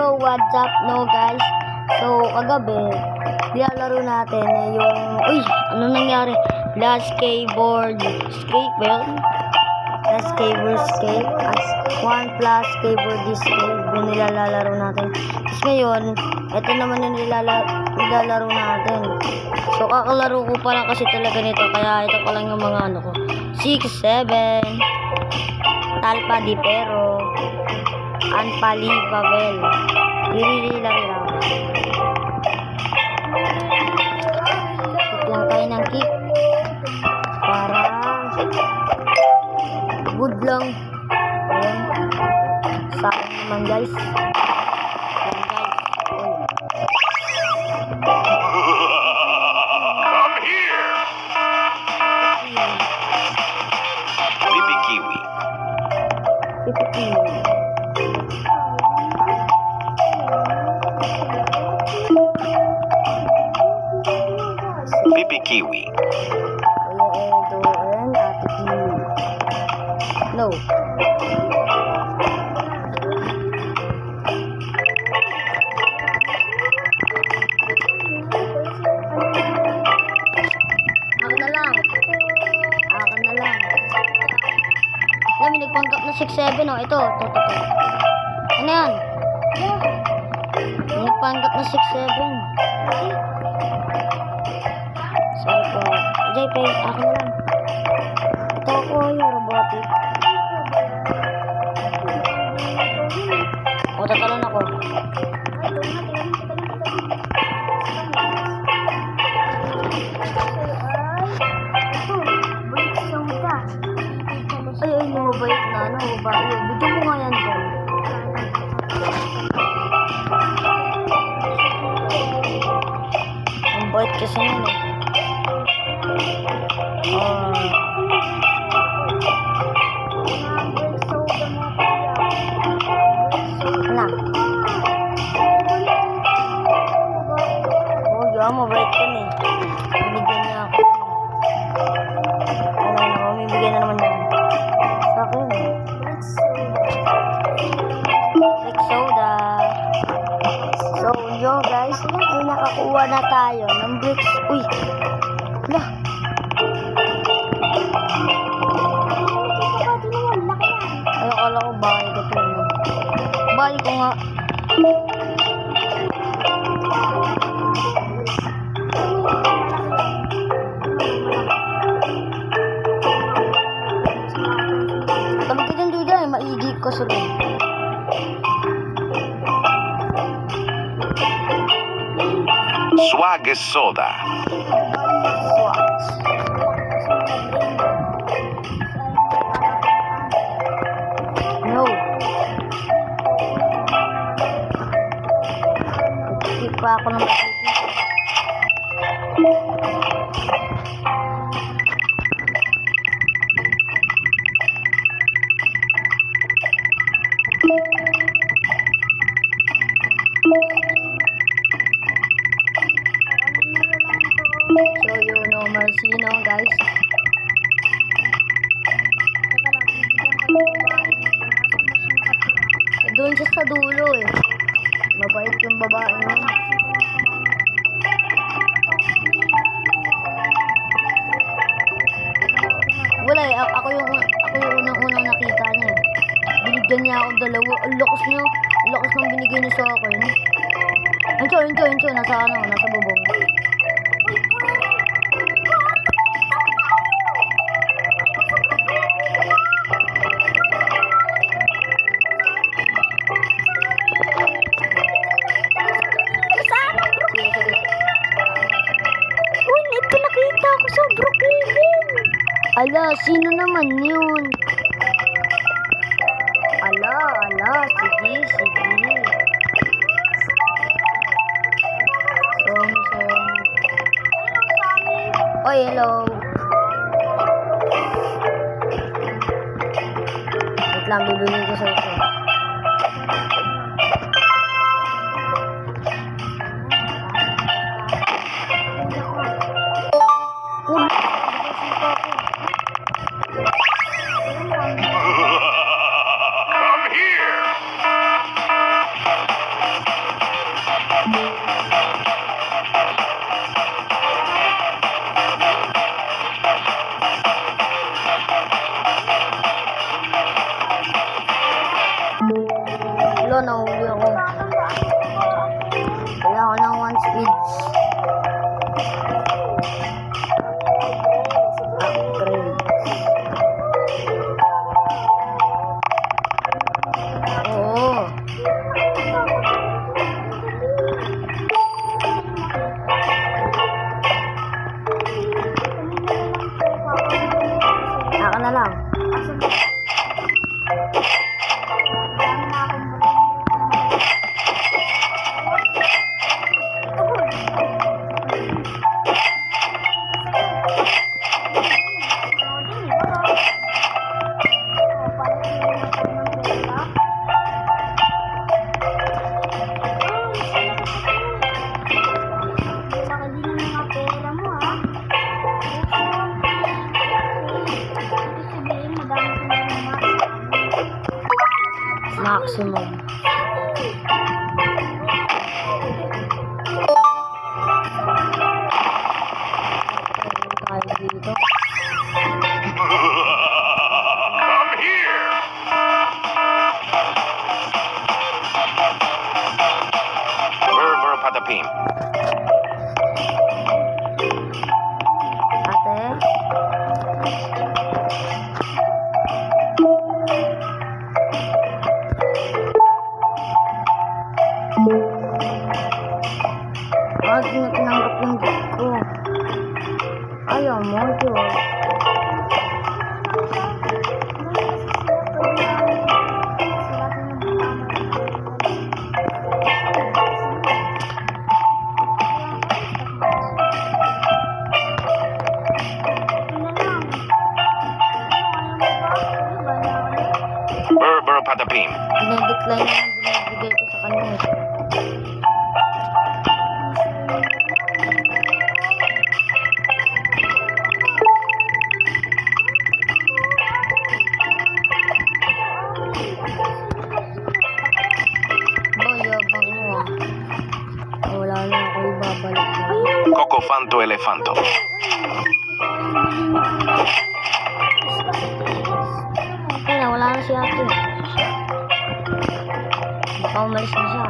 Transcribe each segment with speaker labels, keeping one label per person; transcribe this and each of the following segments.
Speaker 1: Yo, what's up, no guys? So, kagabi, nilalaro natin yung, ano nangyari? Last skateboard escape, well, last skateboard escape, as 1 plus skateboard escape, yung nilalaro natin. Tapos ngayon, ito naman yung nilalaro natin. So, kakalaro ko pa lang kasi talaga nito, kaya ito pa lang yung mga ano ko. 6, 7, Talpa di Pero, Unbelievable. Lirila. Kick lang tayo ng kick. Para good lang. Ayan. Sayang naman guys. Ayan guys.
Speaker 2: Come here! Pipi Kiwi.
Speaker 1: Pipi Kiwi.
Speaker 2: Pipi Kiwi.
Speaker 1: Kuya Edo and Ate Kiwi. No. Ako na lang. Alam, may nagpanggap na 6-7 oh. Ito. Ano yan? May nagpanggap na 6-7. Sorry po. JP, akin na lang. Ito ako yung robotic. O, tatalon ako. Ay, lumabait na. Bigyan mo nga yan dyan. Ang bait kasi yan eh. Mabait yan eh. Binigyan niya ako. May bigyan na naman yan. Sa akin. Brick soda. So, yun guys. Ay, nakakuha na tayo ng bricks. Uy. Wala. Ay, akala ko bahay ko ito. Bahay ko nga. Tabi ka dyan, Duda. Maigi ko sa doon.
Speaker 2: Swag is soda.
Speaker 1: No. Nagkikip pa ako ng makikita. So, you know, Marcino, guys. Doon siya sa dulo eh. Mabait yung babae niya. Wala eh. Ako yung unang nakita niya eh. Binigyan niya ako dalawa. Ang lakas niya. Ang lakas ng binigay niya sa akin. Incho. Nasa bubong. Uy, ito nakita ko sa Brookhaven. Ala, sino naman yun? Ala, sige. Oy, hello. Wait lang, bibili ko sa ito.
Speaker 2: Come here!
Speaker 1: Wala, nahuli ako. Kailangan ko ng 1 speeds. Upgrade. Oo. Naka na lang. Maximum. Tayo dito.
Speaker 2: Come here. Ver patapim.
Speaker 1: Ate. Wag na tinanggap yung gift ko. Ayaw mo, Diyos.
Speaker 2: Ver patapim.
Speaker 1: Dinedecline na yung binibigay ko sa kanya. Yabang mo ah. Wala na ako ibabalik sa'yo.
Speaker 2: Cocofanto elefanto.
Speaker 1: Kaya wala na si ate. Baka umalis na siya.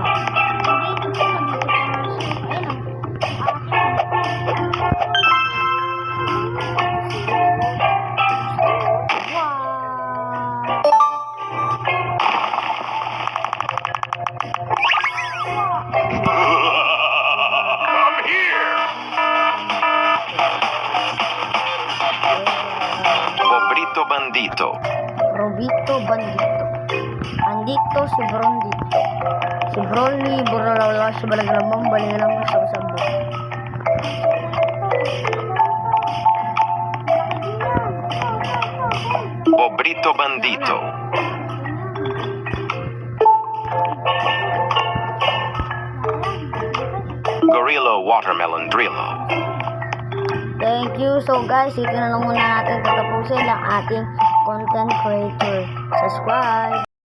Speaker 2: Come here. Bobrito bandito.
Speaker 1: Robito Bandito. Andito si Brondito. Si Broly, Borolala, si Balaglamang, Baligalamang, Sabsabo.
Speaker 2: Bobrito bandito. Gorilla watermelon drillo.
Speaker 1: Thank you. So guys, ito na lang muna natin tatapusin ang ating content creator. Subscribe!